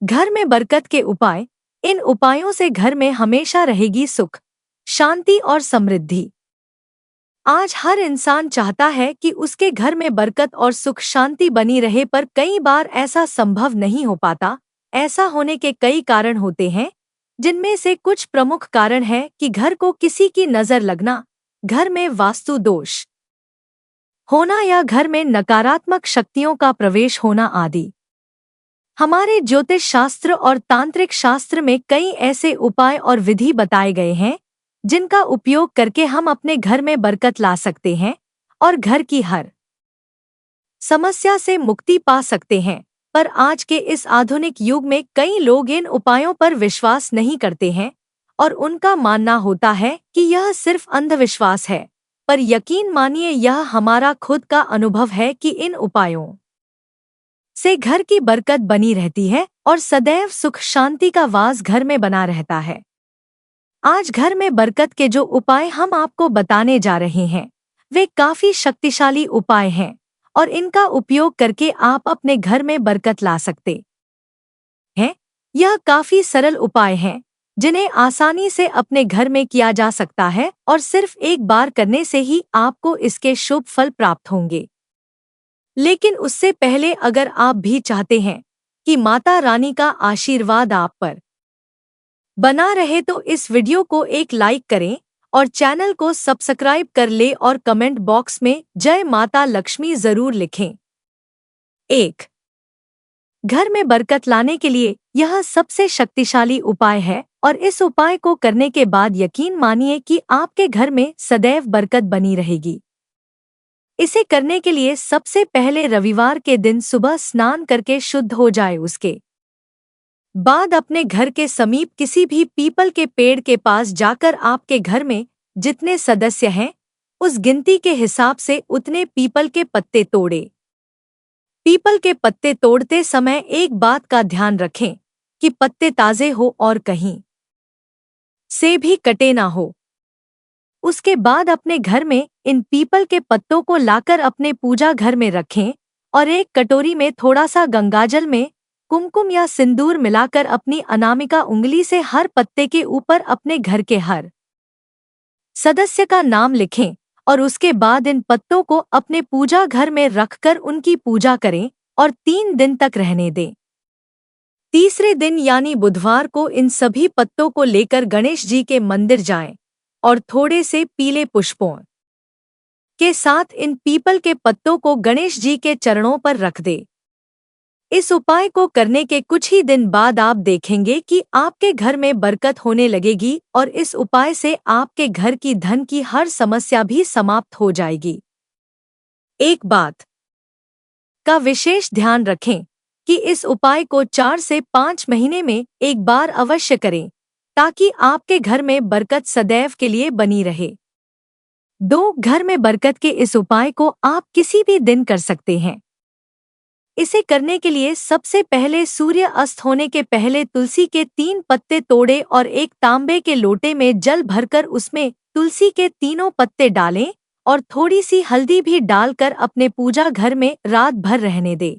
घर में बरकत के उपाय। इन उपायों से घर में हमेशा रहेगी सुख, शांति और समृद्धि। आज हर इंसान चाहता है कि उसके घर में बरकत और सुख शांति बनी रहे, पर कई बार ऐसा संभव नहीं हो पाता। ऐसा होने के कई कारण होते हैं, जिनमें से कुछ प्रमुख कारण है कि घर को किसी की नजर लगना, घर में वास्तु दोष होना या घर में नकारात्मक शक्तियों का प्रवेश होना आदि। हमारे ज्योतिष शास्त्र और तांत्रिक शास्त्र में कई ऐसे उपाय और विधि बताए गए हैं, जिनका उपयोग करके हम अपने घर में बरकत ला सकते हैं और घर की हर समस्या से मुक्ति पा सकते हैं। पर आज के इस आधुनिक युग में कई लोग इन उपायों पर विश्वास नहीं करते हैं और उनका मानना होता है कि यह सिर्फ अंधविश्वास है। पर यकीन मानिए, यह हमारा खुद का अनुभव है कि इन उपायों से घर की बरकत बनी रहती है और सदैव सुख शांति का वास घर में बना रहता है। आज घर में बरकत के जो उपाय हम आपको बताने जा रहे हैं, वे काफी शक्तिशाली उपाय हैं और इनका उपयोग करके आप अपने घर में बरकत ला सकते हैं। यह काफी सरल उपाय हैं, जिन्हें आसानी से अपने घर में किया जा सकता है और सिर्फ एक बार करने से ही आपको इसके शुभ फल प्राप्त होंगे। लेकिन उससे पहले अगर आप भी चाहते हैं कि माता रानी का आशीर्वाद आप पर बना रहे, तो इस वीडियो को एक लाइक करें और चैनल को सब्सक्राइब कर ले और कमेंट बॉक्स में जय माता लक्ष्मी जरूर लिखें। 1. घर में बरकत लाने के लिए यह सबसे शक्तिशाली उपाय है और इस उपाय को करने के बाद यकीन मानिए कि आपके घर में सदैव बरकत बनी रहेगी। इसे करने के लिए सबसे पहले रविवार के दिन सुबह स्नान करके शुद्ध हो जाए। उसके बाद अपने घर के समीप किसी भी पीपल के पेड़ के पास जाकर आपके घर में जितने सदस्य हैं, उस गिनती के हिसाब से उतने पीपल के पत्ते तोड़े। पीपल के पत्ते तोड़ते समय एक बात का ध्यान रखें कि पत्ते ताजे हो और कहीं से भी कटे ना हो। उसके बाद अपने घर में इन पीपल के पत्तों को लाकर अपने पूजा घर में रखें और एक कटोरी में थोड़ा सा गंगाजल में कुमकुम या सिंदूर मिलाकर अपनी अनामिका उंगली से हर पत्ते के ऊपर अपने घर के हर सदस्य का नाम लिखें और उसके बाद इन पत्तों को अपने पूजा घर में रखकर उनकी पूजा करें और 3 दिन तक रहने दें। तीसरे दिन यानी बुधवार को इन सभी पत्तों को लेकर गणेश जी के मंदिर जाएं और थोड़े से पीले पुष्पों के साथ इन पीपल के पत्तों को गणेश जी के चरणों पर रख दे। इस उपाय को करने के कुछ ही दिन बाद आप देखेंगे कि आपके घर में बरकत होने लगेगी और इस उपाय से आपके घर की धन की हर समस्या भी समाप्त हो जाएगी। एक बात का विशेष ध्यान रखें कि इस उपाय को 4 से 5 महीने में एक बार अवश्य करें, ताकि आपके घर में बरकत सदैव के लिए बनी रहे। 2. घर में बरकत के इस उपाय को आप किसी भी दिन कर सकते हैं। इसे करने के लिए सबसे पहले सूर्य अस्त होने के पहले तुलसी के 3 पत्ते तोड़े और एक तांबे के लोटे में जल भरकर उसमें तुलसी के तीनों पत्ते डालें और थोड़ी सी हल्दी भी डालकर अपने पूजा घर में रात भर रहने दें।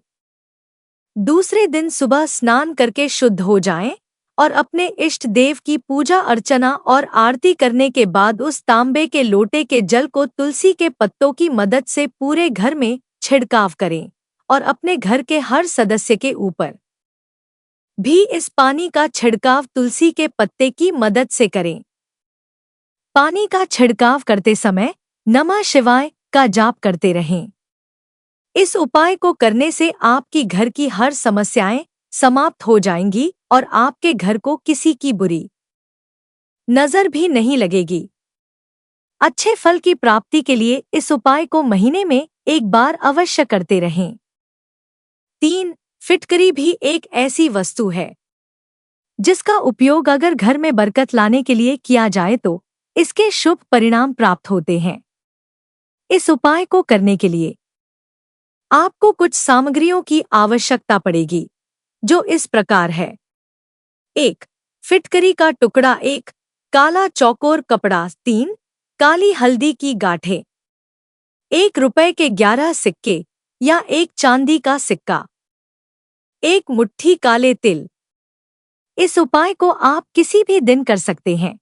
दूसरे दिन सुबह स्नान करके शुद्ध हो जाएं और अपने इष्ट देव की पूजा अर्चना और आरती करने के बाद उस तांबे के लोटे के जल को तुलसी के पत्तों की मदद से पूरे घर में छिड़काव करें और अपने घर के हर सदस्य के ऊपर भी इस पानी का छिड़काव तुलसी के पत्ते की मदद से करें। पानी का छिड़काव करते समय नमः शिवाय का जाप करते रहें। इस उपाय को करने से आपकी घर की हर समस्याएं समाप्त हो जाएंगी और आपके घर को किसी की बुरी नजर भी नहीं लगेगी। अच्छे फल की प्राप्ति के लिए इस उपाय को महीने में एक बार अवश्य करते रहें। 3. फिटकरी भी एक ऐसी वस्तु है जिसका उपयोग अगर घर में बरकत लाने के लिए किया जाए तो इसके शुभ परिणाम प्राप्त होते हैं। इस उपाय को करने के लिए आपको कुछ सामग्रियों की आवश्यकता पड़ेगी, जो इस प्रकार है। 1. फिटकरी का टुकड़ा 1. काला चौकोर कपड़ा 3. काली हल्दी की गांठें 1 रुपए के 11 सिक्के या 1 चांदी का सिक्का 1 मुट्ठी काले तिल इस उपाय को आप किसी भी दिन कर सकते हैं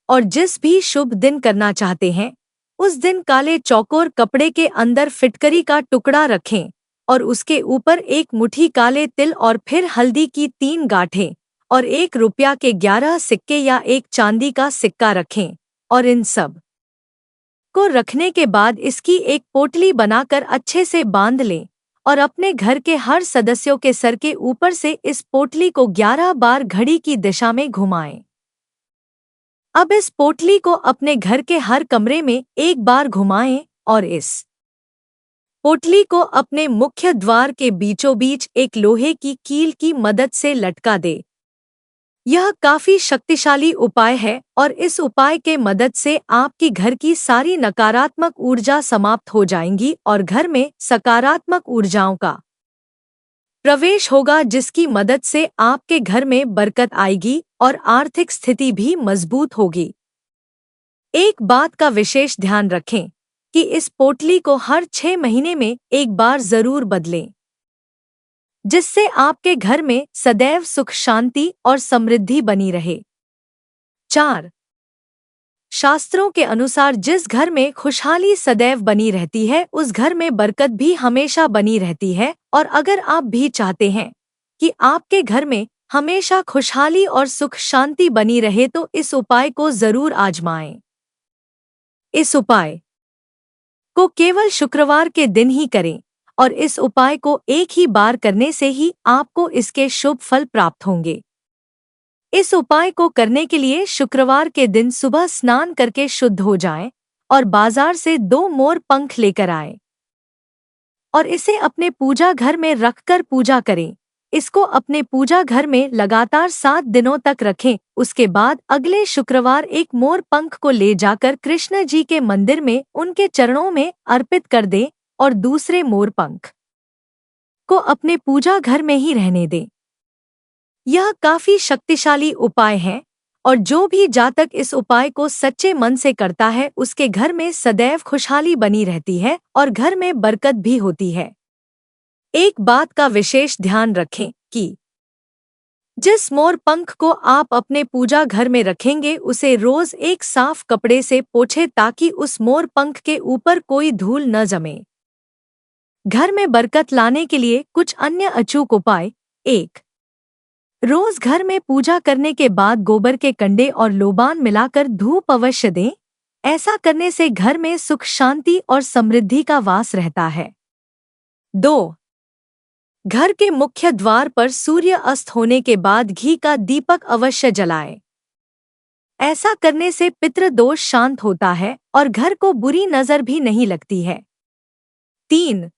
और जिस भी शुभ दिन करना चाहते हैं उस दिन काले चौकोर कपड़े के अंदर फिटकरी का टुकड़ा रखें और उसके ऊपर एक मुट्ठी काले तिल और फिर हल्दी की 3 गांठें और 1 रुपया के 11 सिक्के या 1 चांदी का सिक्का रखें और इन सब को रखने के बाद इसकी एक पोटली बनाकर अच्छे से बांध लें और अपने घर के हर सदस्यों के सर के ऊपर से इस पोटली को 11 बार घड़ी की दिशा में घुमाएं। अब इस पोटली को अपने घर के हर कमरे में 1 बार घुमाएं और इस पोटली को अपने मुख्य द्वार के बीचों बीच एक लोहे की कील की मदद से लटका दे। यह काफी शक्तिशाली उपाय है और इस उपाय के मदद से आपकी घर की सारी नकारात्मक ऊर्जा समाप्त हो जाएंगी और घर में सकारात्मक ऊर्जाओं का प्रवेश होगा, जिसकी मदद से आपके घर में बरकत आएगी और आर्थिक स्थिति भी मजबूत होगी। एक बात का विशेष ध्यान रखें कि इस पोटली को हर 6 महीने में 1 बार जरूर बदलें, जिससे आपके घर में सदैव सुख शांति और समृद्धि बनी रहे। 4. शास्त्रों के अनुसार जिस घर में खुशहाली सदैव बनी रहती है उस घर में बरकत भी हमेशा बनी रहती है। और अगर आप भी चाहते हैं कि आपके घर में हमेशा खुशहाली और सुख शांति बनी रहे तो इस उपाय को जरूर आजमाएं। इस उपाय को केवल शुक्रवार के दिन ही करें और इस उपाय को एक ही बार करने से ही आपको इसके शुभ फल प्राप्त होंगे। इस उपाय को करने के लिए शुक्रवार के दिन सुबह स्नान करके शुद्ध हो जाएं और बाजार से 2 मोर पंख लेकर आएं और इसे अपने पूजा घर में रखकर पूजा करें। इसको अपने पूजा घर में लगातार 7 दिनों तक रखें। उसके बाद अगले शुक्रवार 1 मोर पंख को ले जाकर कृष्ण जी के मंदिर में उनके चरणों में अर्पित कर दें और दूसरे मोर पंख को अपने पूजा घर में ही रहने दें। यह काफी शक्तिशाली उपाय है और जो भी जातक इस उपाय को सच्चे मन से करता है उसके घर में सदैव खुशहाली बनी रहती है और घर में बरकत भी होती है। एक बात का विशेष ध्यान रखें कि जिस मोर पंख को आप अपने पूजा घर में रखेंगे उसे रोज एक साफ कपड़े से पोंछें ताकि उस मोर पंख के ऊपर कोई धूल न जमे। घर में बरकत लाने के लिए कुछ अन्य अचूक उपाय। 1. रोज घर में पूजा करने के बाद गोबर के कंडे और लोबान मिलाकर धूप अवश्य दें। ऐसा करने से घर में सुख शांति और समृद्धि का वास रहता है। 2. घर के मुख्य द्वार पर सूर्य अस्त होने के बाद घी का दीपक अवश्य जलाएं। ऐसा करने से पितृदोष शांत होता है और घर को बुरी नजर भी नहीं लगती है। 3.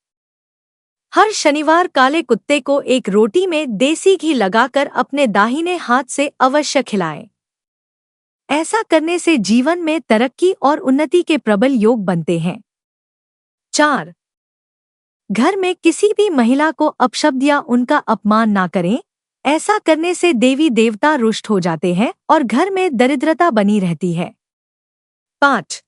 हर शनिवार काले कुत्ते को एक रोटी में देसी घी लगाकर अपने दाहिने हाथ से अवश्य खिलाएं। ऐसा करने से जीवन में तरक्की और उन्नति के प्रबल योग बनते हैं। 4. घर में किसी भी महिला को अपशब्द या उनका अपमान ना करें। ऐसा करने से देवी देवता रुष्ट हो जाते हैं और घर में दरिद्रता बनी रहती है। 5.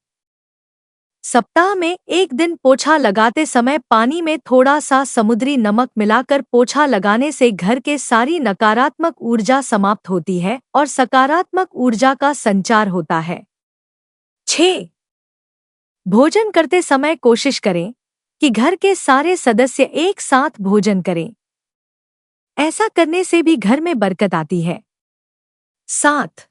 सप्ताह में 1 दिन पोछा लगाते समय पानी में थोड़ा सा समुद्री नमक मिलाकर पोछा लगाने से घर के सारी नकारात्मक ऊर्जा समाप्त होती है और सकारात्मक ऊर्जा का संचार होता है। 6. भोजन करते समय कोशिश करें कि घर के सारे सदस्य एक साथ भोजन करें। ऐसा करने से भी घर में बरकत आती है। 7.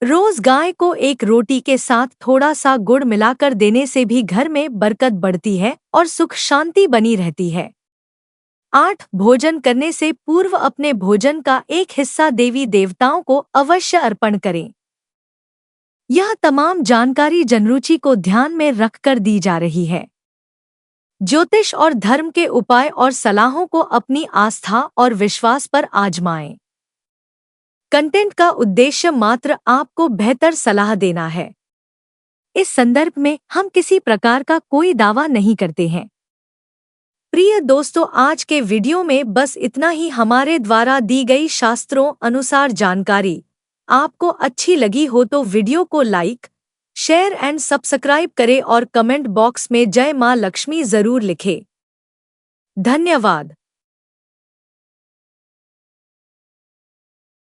रोज गाय को एक रोटी के साथ थोड़ा सा गुड़ मिलाकर देने से भी घर में बरकत बढ़ती है और सुख शांति बनी रहती है। 8. भोजन करने से पूर्व अपने भोजन का एक हिस्सा देवी देवताओं को अवश्य अर्पण करें। यह तमाम जानकारी जनरुचि को ध्यान में रखकर दी जा रही है। ज्योतिष और धर्म के उपाय और सलाहों को अपनी आस्था और विश्वास पर आजमाएं। कंटेंट का उद्देश्य मात्र आपको बेहतर सलाह देना है। इस संदर्भ में हम किसी प्रकार का कोई दावा नहीं करते हैं। प्रिय दोस्तों, आज के वीडियो में बस इतना ही। हमारे द्वारा दी गई शास्त्रों अनुसार जानकारी आपको अच्छी लगी हो तो वीडियो को लाइक, शेयर एंड सब्सक्राइब करें और कमेंट बॉक्स में जय मां लक्ष्मी जरूर लिखें। धन्यवाद।